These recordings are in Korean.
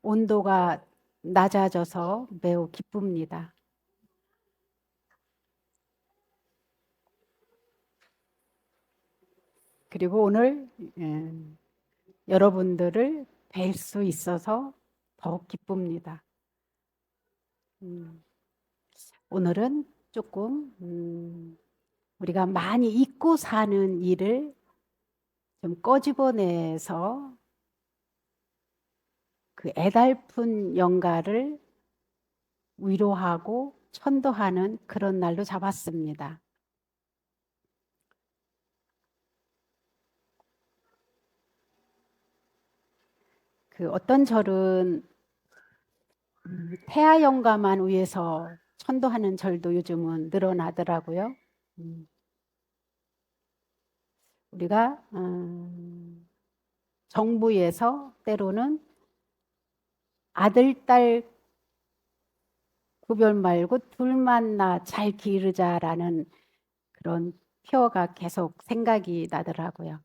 온도가 낮아져서 매우 기쁩니다. 그리고 오늘 여러분들을 뵐 수 있어서 더욱 기쁩니다. 오늘은 조금 우리가 많이 잊고 사는 일을 좀 꺼집어내서 그 애달픈 영가를 위로하고 천도하는 그런 날로 잡았습니다. 그 어떤 절은 태아 영가만 위해서 천도하는 절도 요즘은 늘어나더라고요. 우리가 정부에서 때로는 아들, 딸 구별 말고 둘만 나 잘 기르자라는 그런 표어가 계속 생각이 나더라고요.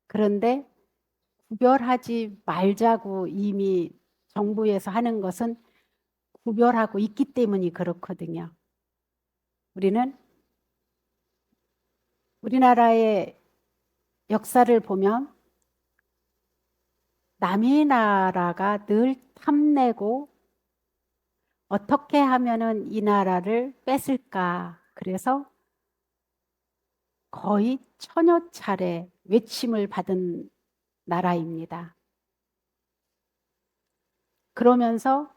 그런데 구별하지 말자고 이미 정부에서 하는 것은 구별하고 있기 때문이 그렇거든요. 우리는 우리나라의 역사를 보면 남의 나라가 늘 탐내고 어떻게 하면은 이 나라를 뺏을까. 그래서 거의 1000여 차례 외침을 받은 나라입니다. 그러면서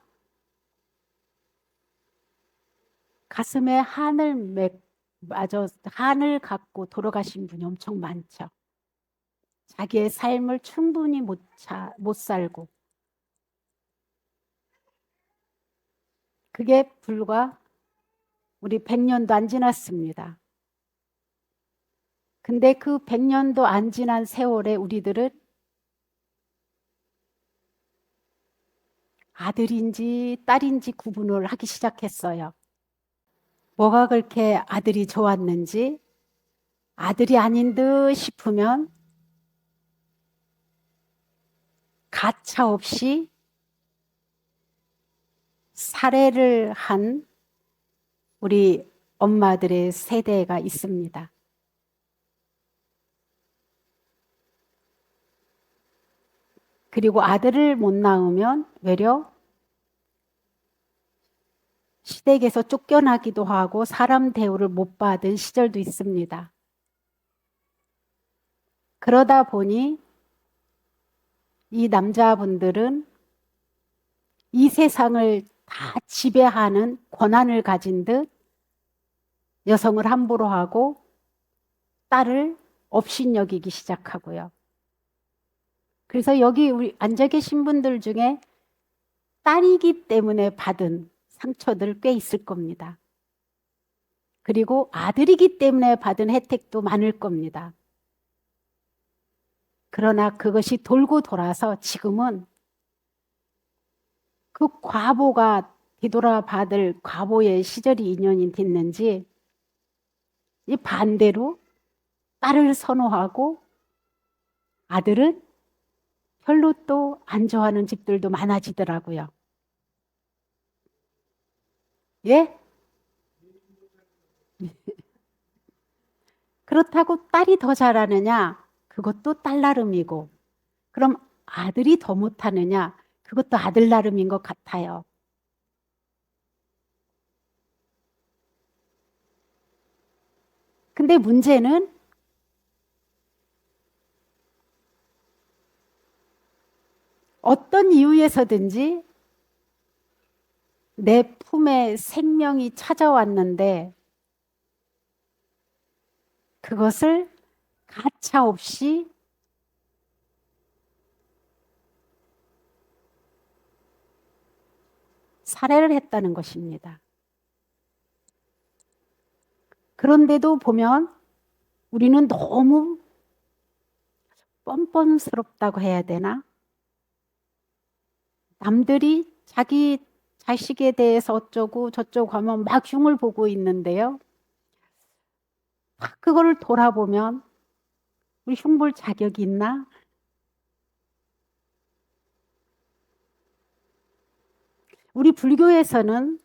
가슴에 한을 갖고 돌아가신 분이 엄청 많죠. 자기의 삶을 충분히 못 살고. 그게 불과 우리 100년도 안 지났습니다. 근데 그 100년도 안 지난 세월에 우리들은 아들인지 딸인지 구분을 하기 시작했어요. 뭐가 그렇게 아들이 좋았는지 아들이 아닌 듯 싶으면 가차없이 살해를 한 우리 엄마들의 세대가 있습니다. 그리고 아들을 못 낳으면 외려 시댁에서 쫓겨나기도 하고 사람 대우를 못 받은 시절도 있습니다. 그러다 보니 이 남자분들은 이 세상을 다 지배하는 권한을 가진 듯 여성을 함부로 하고 딸을 업신여기기 시작하고요. 그래서 여기 우리 앉아 계신 분들 중에 딸이기 때문에 받은 상처들 꽤 있을 겁니다. 그리고 아들이기 때문에 받은 혜택도 많을 겁니다. 그러나 그것이 돌고 돌아서 지금은 그 과보가 뒤돌아 받을 과보의 시절이 인연이 됐는지 이 반대로 딸을 선호하고 아들은 별로 또 안 좋아하는 집들도 많아지더라고요. 예? 그렇다고 딸이 더 잘하느냐? 그것도 딸 나름이고, 그럼 아들이 더 못하느냐? 그것도 아들 나름인 것 같아요. 근데 문제는 어떤 이유에서든지 내 품에 생명이 찾아왔는데 그것을 가차없이 살해를 했다는 것입니다. 그런데도 보면 우리는 너무 뻔뻔스럽다고 해야 되나? 남들이 자기 자식에 대해서 어쩌고 저쩌고 하면 막 흉을 보고 있는데요. 그거를 돌아보면 우리 흉볼 자격이 있나? 우리 불교에서는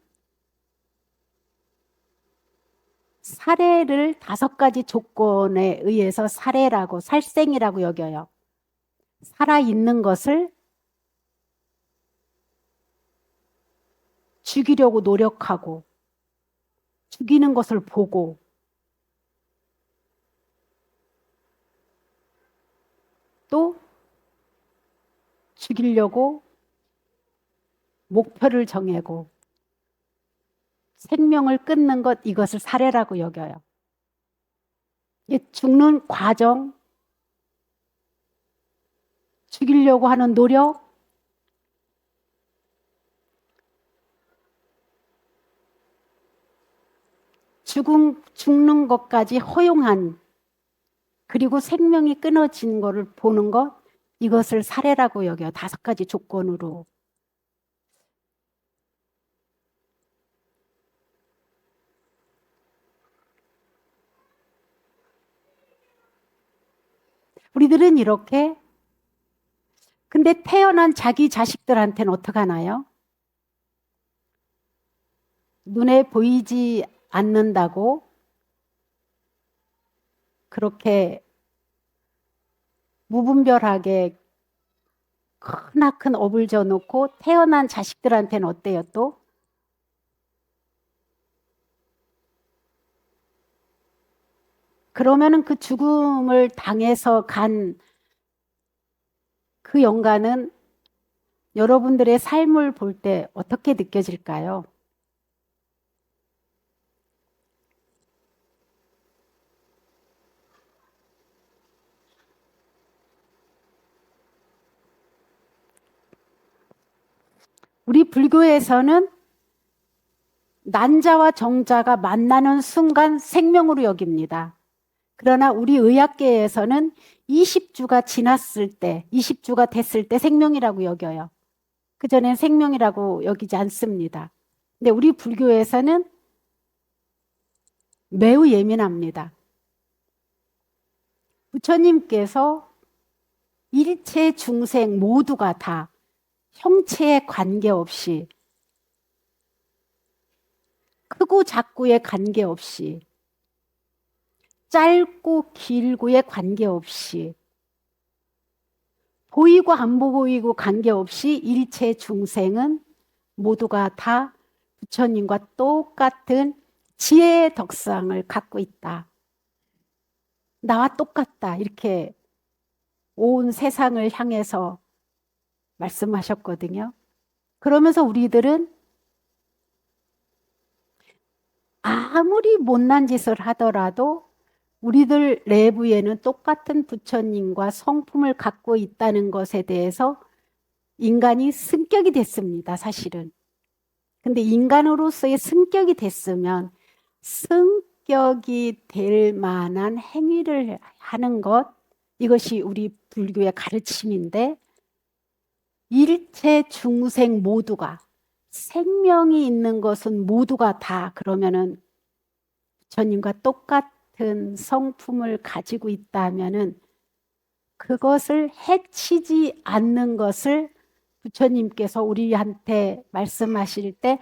살해를 5가지 조건에 의해서 살해라고, 살생이라고 여겨요. 살아있는 것을 죽이려고 노력하고, 죽이는 것을 보고, 또 죽이려고 목표를 정하고, 생명을 끊는 것, 이것을 살해라고 여겨요. 죽는 과정, 죽이려고 하는 노력, 죽는 것까지 허용한, 그리고 생명이 끊어진 것을 보는 것, 이것을 살해라고 여겨요. 5가지 조건으로. 우리들은 이렇게, 근데 태어난 자기 자식들한테는 어떡하나요? 눈에 보이지 않는다고 그렇게 무분별하게 크나큰 업을 져놓고 태어난 자식들한테는 어때요 또? 그러면은 그 죽음을 당해서 간 그 영가는 여러분들의 삶을 볼 때 어떻게 느껴질까요? 우리 불교에서는 난자와 정자가 만나는 순간 생명으로 여깁니다. 그러나 우리 의학계에서는 20주가 지났을 때, 20주가 됐을 때 생명이라고 여겨요. 그전엔 생명이라고 여기지 않습니다. 근데 우리 불교에서는 매우 예민합니다. 부처님께서 일체 중생 모두가 다 형체에 관계없이, 크고 작고에 관계없이, 짧고 길고에 관계없이, 보이고 안 보이고 관계없이 일체 중생은 모두가 다 부처님과 똑같은 지혜의 덕상을 갖고 있다. 나와 똑같다. 이렇게 온 세상을 향해서 말씀하셨거든요. 그러면서 우리들은 아무리 못난 짓을 하더라도 우리들 내부에는 똑같은 부처님과 성품을 갖고 있다는 것에 대해서 인간이 승격이 됐습니다, 사실은. 근데 인간으로서의 승격이 됐으면 승격이 될 만한 행위를 하는 것, 이것이 우리 불교의 가르침인데, 일체 중생 모두가, 생명이 있는 것은 모두가 다 그러면은 부처님과 똑같은 성품을 가지고 있다면은 그것을 해치지 않는 것을 부처님께서 우리한테 말씀하실 때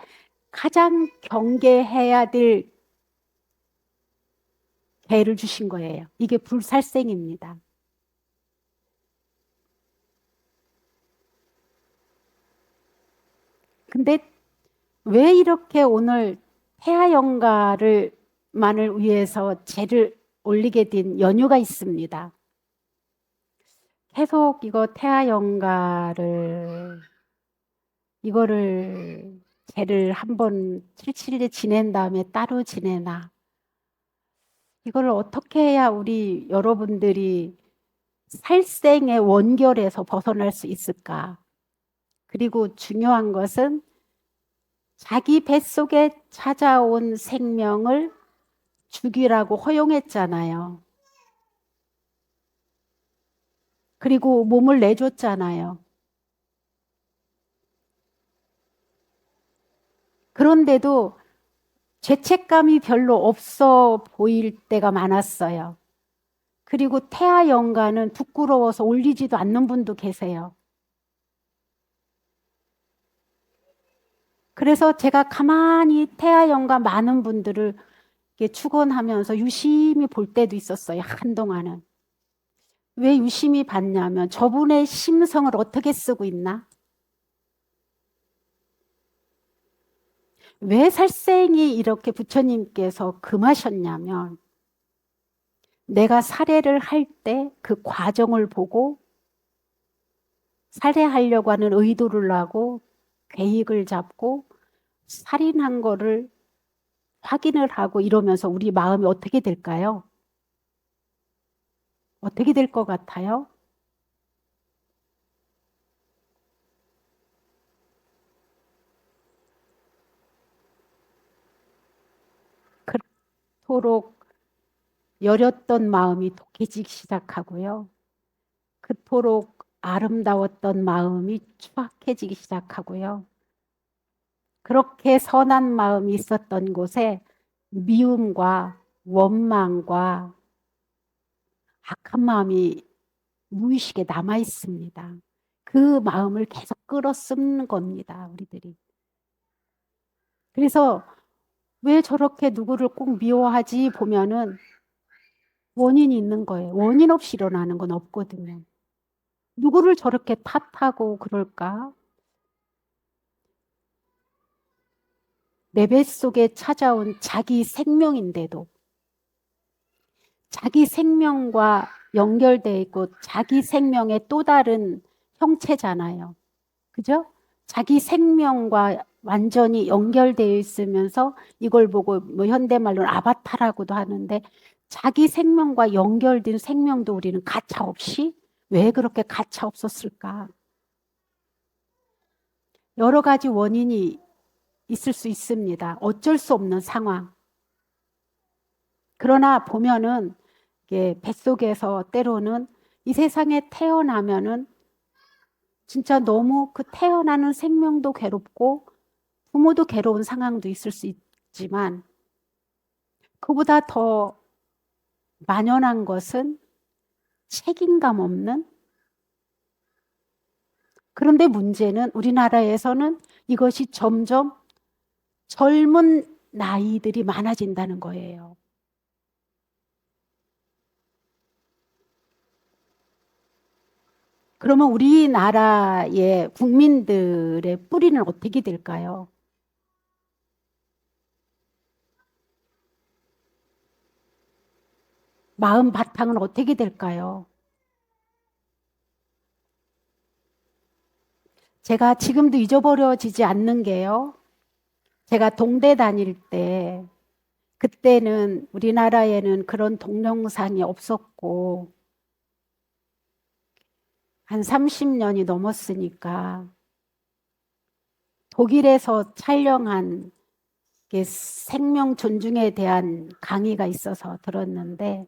가장 경계해야 될 계를 주신 거예요. 이게 불살생입니다. 근데 왜 이렇게 오늘 태아연가를 만을 위해서 제를 올리게 된 연유가 있습니다. 계속 이거 태아연가를 이거를 제를 한번 7, 7일 지낸 다음에 따로 지내나, 이걸 어떻게 해야 우리 여러분들이 살생의 원결에서 벗어날 수 있을까? 그리고 중요한 것은 자기 뱃속에 찾아온 생명을 죽이라고 허용했잖아요. 그리고 몸을 내줬잖아요. 그런데도 죄책감이 별로 없어 보일 때가 많았어요. 그리고 태아 연가는 부끄러워서 올리지도 않는 분도 계세요. 그래서 제가 가만히 태아 연가 많은 분들을 이렇게 축원하면서 유심히 볼 때도 있었어요. 한동안은. 왜 유심히 봤냐면 저분의 심성을 어떻게 쓰고 있나? 왜 살생이 이렇게 부처님께서 금하셨냐면 내가 살해를 할 때 그 과정을 보고 살해하려고 하는 의도를 하고 계획을 잡고 살인한 거를 확인을 하고 이러면서 우리 마음이 어떻게 될까요? 어떻게 될 것 같아요? 그토록 여렸던 마음이 독해지기 시작하고요. 그토록 아름다웠던 마음이 추악해지기 시작하고요. 그렇게 선한 마음이 있었던 곳에 미움과 원망과 악한 마음이 무의식에 남아 있습니다. 그 마음을 계속 끌어쓰는 겁니다, 우리들이. 그래서 왜 저렇게 누구를 꼭 미워하지 보면은 원인이 있는 거예요. 원인 없이 일어나는 건 없거든요. 누구를 저렇게 탓하고 그럴까? 내 뱃속에 찾아온 자기 생명인데도 자기 생명과 연결되어 있고 자기 생명의 또 다른 형체잖아요. 그죠? 자기 생명과 완전히 연결되어 있으면서 이걸 보고 뭐 현대말로는 아바타라고도 하는데 자기 생명과 연결된 생명도 우리는 가차 없이 왜 그렇게 가차 없었을까? 여러 가지 원인이 있을 수 있습니다. 어쩔 수 없는 상황. 그러나 보면은 이게 뱃속에서 때로는 이 세상에 태어나면은 진짜 너무 그 태어나는 생명도 괴롭고 부모도 괴로운 상황도 있을 수 있지만 그보다 더 만연한 것은 책임감 없는 그런데 문제는 우리나라에서는 이것이 점점 젊은 나이들이 많아진다는 거예요. 그러면 우리나라의 국민들의 뿌리는 어떻게 될까요? 마음 바탕은 어떻게 될까요? 제가 지금도 잊어버려지지 않는 게요. 제가 동대 다닐 때, 그때는 우리나라에는 그런 동영상이 없었고, 한 30년이 넘었으니까, 독일에서 촬영한 생명 존중에 대한 강의가 있어서 들었는데,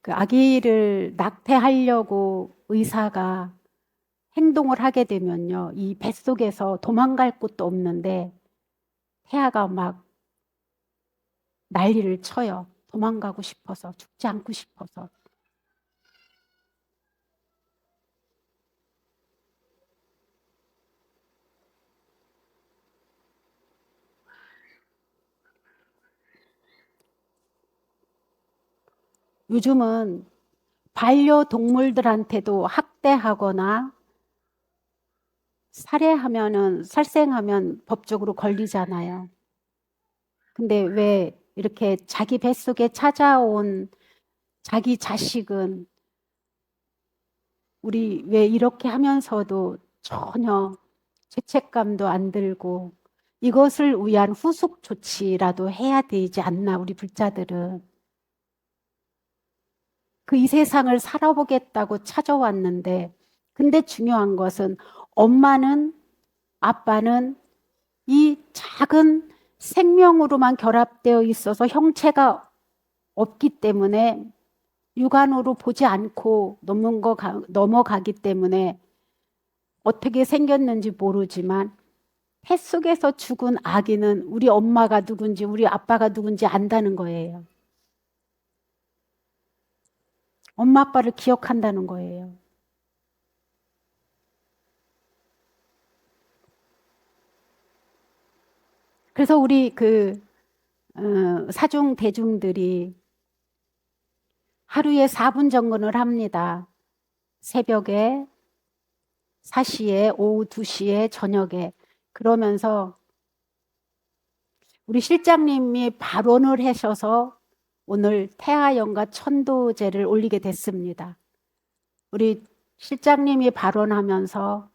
그 아기를 낙태하려고 의사가 행동을 하게 되면요. 이 뱃속에서 도망갈 곳도 없는데 태아가 막 난리를 쳐요. 도망가고 싶어서, 죽지 않고 싶어서. 요즘은 반려동물들한테도 학대하거나 살해하면은, 살생하면 법적으로 걸리잖아요. 근데 왜 이렇게 자기 뱃속에 찾아온 자기 자식은 우리 왜 이렇게 하면서도 전혀 죄책감도 안 들고 이것을 위한 후속 조치라도 해야 되지 않나, 우리 불자들은. 그 이 세상을 살아보겠다고 찾아왔는데, 근데 중요한 것은 엄마는, 아빠는 이 작은 생명으로만 결합되어 있어서 형체가 없기 때문에 육안으로 보지 않고 넘어가기 때문에 어떻게 생겼는지 모르지만 태 속에서 죽은 아기는 우리 엄마가 누군지 우리 아빠가 누군지 안다는 거예요. 엄마 아빠를 기억한다는 거예요. 그래서 우리 사중 대중들이 하루에 4분 정근을 합니다. 새벽에 4시에 오후 2시에 저녁에. 그러면서 우리 실장님이 발언을 하셔서 오늘 태하연가 천도제를 올리게 됐습니다. 우리 실장님이 발언하면서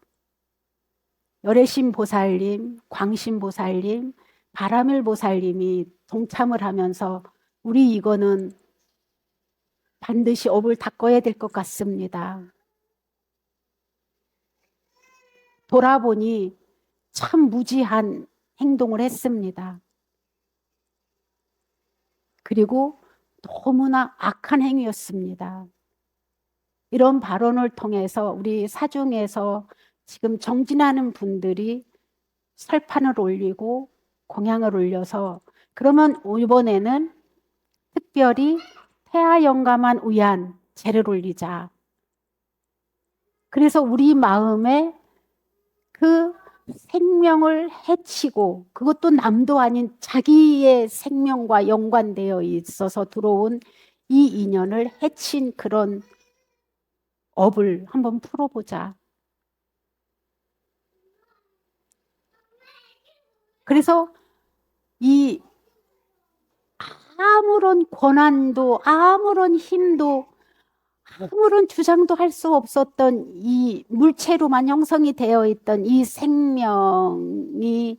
열애신 보살님, 광신 보살님, 바라밀 보살님이 동참을 하면서 우리 이거는 반드시 업을 닦아야 될 것 같습니다. 돌아보니 참 무지한 행동을 했습니다. 그리고 너무나 악한 행위였습니다. 이런 발언을 통해서 우리 사중에서 지금 정진하는 분들이 설판을 올리고 공양을 올려서 그러면 이번에는 특별히 태아영감한 의한 제를 올리자. 그래서 우리 마음에 그 생명을 해치고 그것도 남도 아닌 자기의 생명과 연관되어 있어서 들어온 이 인연을 해친 그런 업을 한번 풀어보자. 그래서 이 아무런 권한도 아무런 힘도 아무런 주장도 할 수 없었던 이 물체로만 형성이 되어 있던 이 생명이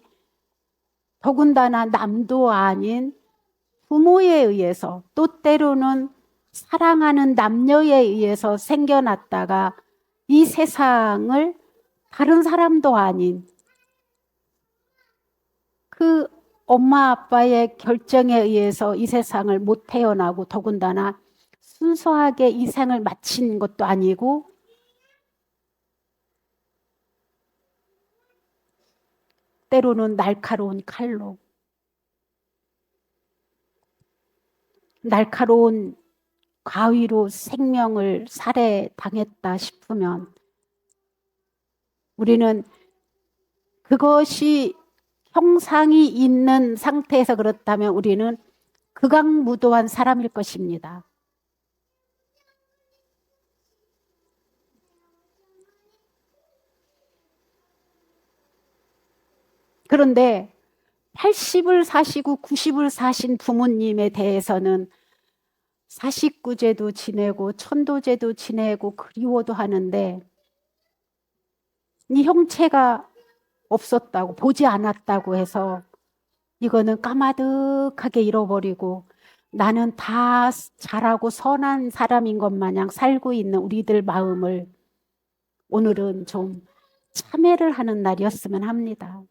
더군다나 남도 아닌 부모에 의해서 또 때로는 사랑하는 남녀에 의해서 생겨났다가 이 세상을 다른 사람도 아닌 그 엄마 아빠의 결정에 의해서 이 세상을 못 태어나고 더군다나 순수하게 이 생을 마친 것도 아니고 때로는 날카로운 칼로 날카로운 가위로 생명을 살해당했다 싶으면 우리는 그것이 형상이 있는 상태에서 그렇다면 우리는 극악무도한 사람일 것입니다. 그런데 80을 사시고 90을 사신 부모님에 대해서는 사십구제도 지내고 천도제도 지내고 그리워도 하는데 네 형체가 없었다고 보지 않았다고 해서 이거는 까마득하게 잃어버리고 나는 다 잘하고 선한 사람인 것 마냥 살고 있는 우리들 마음을 오늘은 좀 참회를 하는 날이었으면 합니다.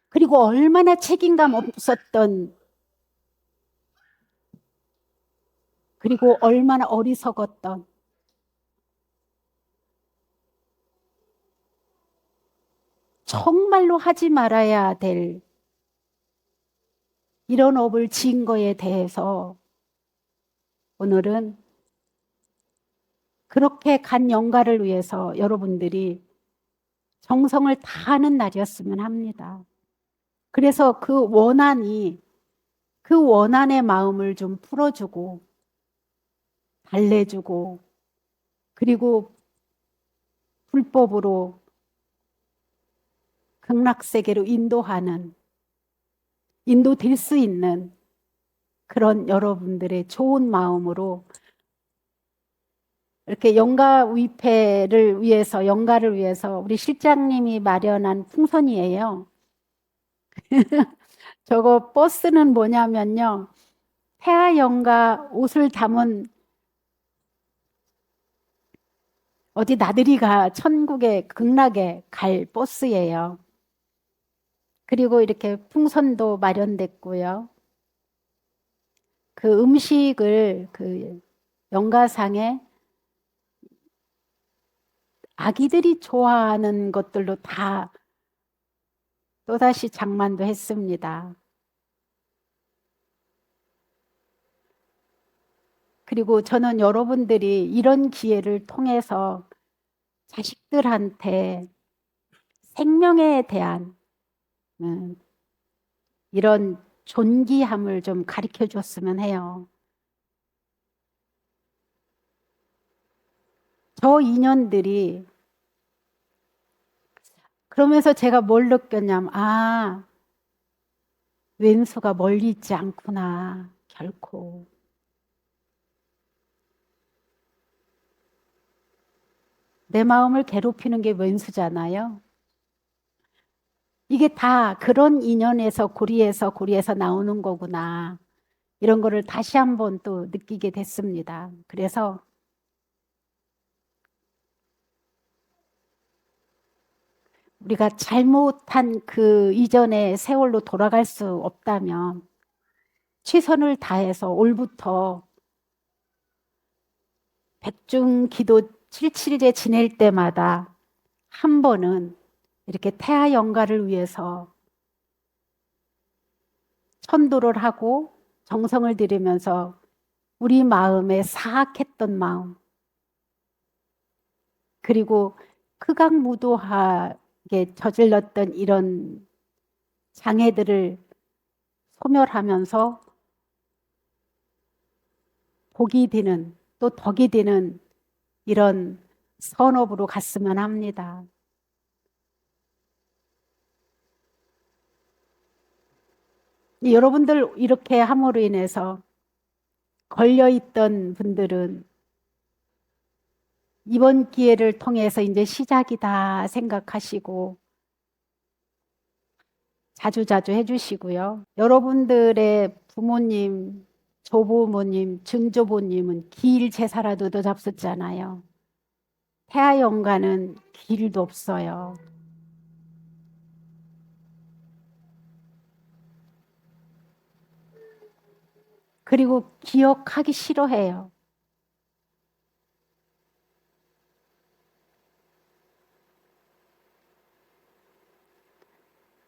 그리고 얼마나 책임감 없었던 그리고 얼마나 어리석었던 정말로 하지 말아야 될 이런 업을 지은 거에 대해서 오늘은 그렇게 간 영가를 위해서 여러분들이 정성을 다하는 날이었으면 합니다. 그래서 그 원한의 마음을 좀 풀어주고 달래주고 그리고 불법으로 극락세계로 인도될 수 있는 그런 여러분들의 좋은 마음으로 이렇게 영가를 위해서 우리 실장님이 마련한 풍선이에요. 저거 버스는 뭐냐면요. 태아영가 옷을 담은 어디 나들이 천국의 극락에 갈 버스예요. 그리고 이렇게 풍선도 마련됐고요. 그 음식을 그 영가상에 아기들이 좋아하는 것들로 다 또다시 장만도 했습니다. 그리고 저는 여러분들이 이런 기회를 통해서 자식들한테 생명에 대한 이런 존귀함을 좀 가르쳐 줬으면 해요. 저 인연들이 그러면서 제가 뭘 느꼈냐면 왼수가 멀리 있지 않구나. 결코. 내 마음을 괴롭히는 게 왼수잖아요. 이게 다 그런 인연에서 고리에서 나오는 거구나. 이런 거를 다시 한번 또 느끼게 됐습니다. 그래서 우리가 잘못한 그 이전의 세월로 돌아갈 수 없다면 최선을 다해서 올부터 백중기도 77제 지낼 때마다 한 번은 이렇게 태아 영가를 위해서 천도를 하고 정성을 들이면서 우리 마음에 사악했던 마음, 그리고 극악무도하게 저질렀던 이런 장애들을 소멸하면서 복이 되는, 또 덕이 되는 이런 선업으로 갔으면 합니다. 여러분들 이렇게 함으로 인해서 걸려있던 분들은 이번 기회를 통해서 이제 시작이다 생각하시고 자주자주 해주시고요. 여러분들의 부모님, 조부모님, 증조부님은 길 제사라도 더 잡섰잖아요. 태아연가는 길도 없어요. 그리고 기억하기 싫어해요.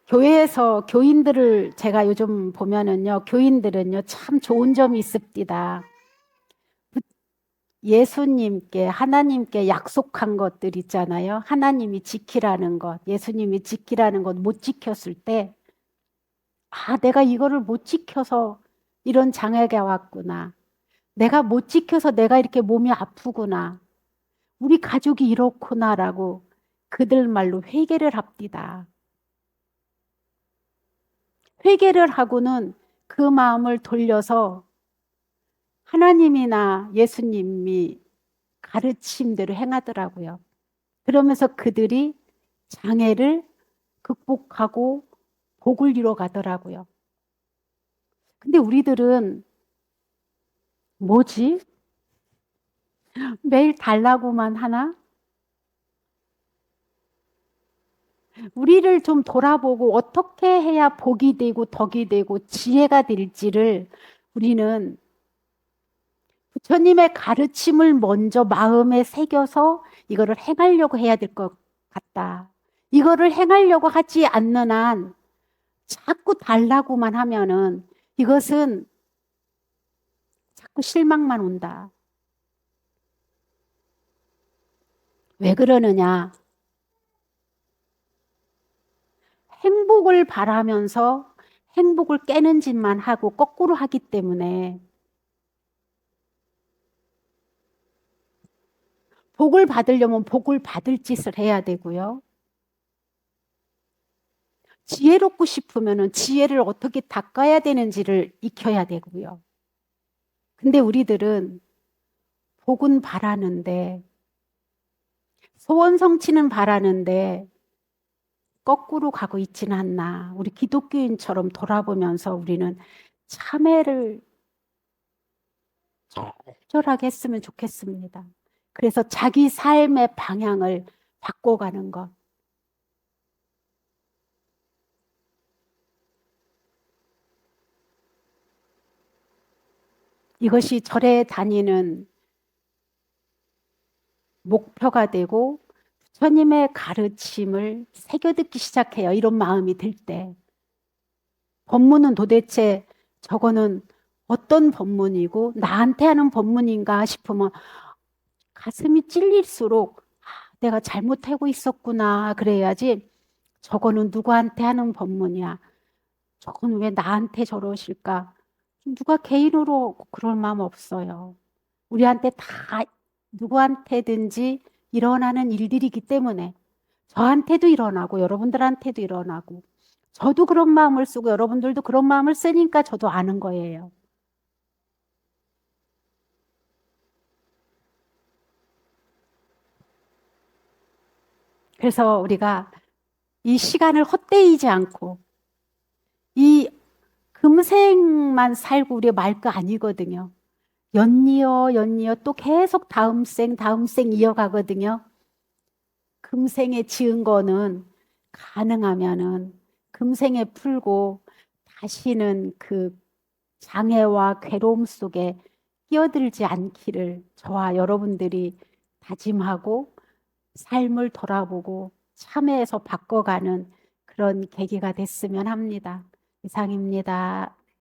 교회에서 교인들을 제가 요즘 보면은요, 교인들은요, 참 좋은 점이 있습니다. 예수님께, 하나님께 약속한 것들 있잖아요. 하나님이 지키라는 것, 예수님이 지키라는 것 못 지켰을 때, 내가 이거를 못 지켜서 이런 장애가 왔구나. 내가 못 지켜서 내가 이렇게 몸이 아프구나. 우리 가족이 이렇구나라고 그들 말로 회개를 합디다. 회개를 하고는 그 마음을 돌려서 하나님이나 예수님이 가르침대로 행하더라고요. 그러면서 그들이 장애를 극복하고 복을 이뤄 가더라고요. 근데 우리들은 뭐지? 매일 달라고만 하나? 우리를 좀 돌아보고 어떻게 해야 복이 되고 덕이 되고 지혜가 될지를 우리는 부처님의 가르침을 먼저 마음에 새겨서 이거를 행하려고 해야 될 것 같다. 이거를 행하려고 하지 않는 한 자꾸 달라고만 하면은 이것은 자꾸 실망만 온다. 왜 그러느냐? 행복을 바라면서 행복을 깨는 짓만 하고 거꾸로 하기 때문에 복을 받으려면 복을 받을 짓을 해야 되고요. 지혜롭고 싶으면 지혜를 어떻게 닦아야 되는지를 익혀야 되고요. 근데 우리들은 복은 바라는데, 소원 성취는 바라는데 거꾸로 가고 있지는 않나. 우리 기독교인처럼 돌아보면서 우리는 참회를 철저하게 했으면 좋겠습니다. 그래서 자기 삶의 방향을 바꿔가는 것. 이것이 절에 다니는 목표가 되고 부처님의 가르침을 새겨듣기 시작해요. 이런 마음이 들 때. 법문은 도대체 저거는 어떤 법문이고 나한테 하는 법문인가 싶으면 가슴이 찔릴수록 내가 잘못하고 있었구나 그래야지 저거는 누구한테 하는 법문이야. 저건 왜 나한테 저러실까? 누가 개인으로 그럴 마음 없어요. 우리한테 다 누구한테든지 일어나는 일들이기 때문에 저한테도 일어나고 여러분들한테도 일어나고 저도 그런 마음을 쓰고 여러분들도 그런 마음을 쓰니까 저도 아는 거예요. 그래서 우리가 이 시간을 헛되이지 않고 이 금생만 살고 우리 말 거 아니거든요. 연이어 또 계속 다음 생 이어가거든요. 금생에 지은 거는 가능하면은 금생에 풀고 다시는 그 장애와 괴로움 속에 끼어들지 않기를 저와 여러분들이 다짐하고 삶을 돌아보고 참회해서 바꿔가는 그런 계기가 됐으면 합니다. 이상입니다.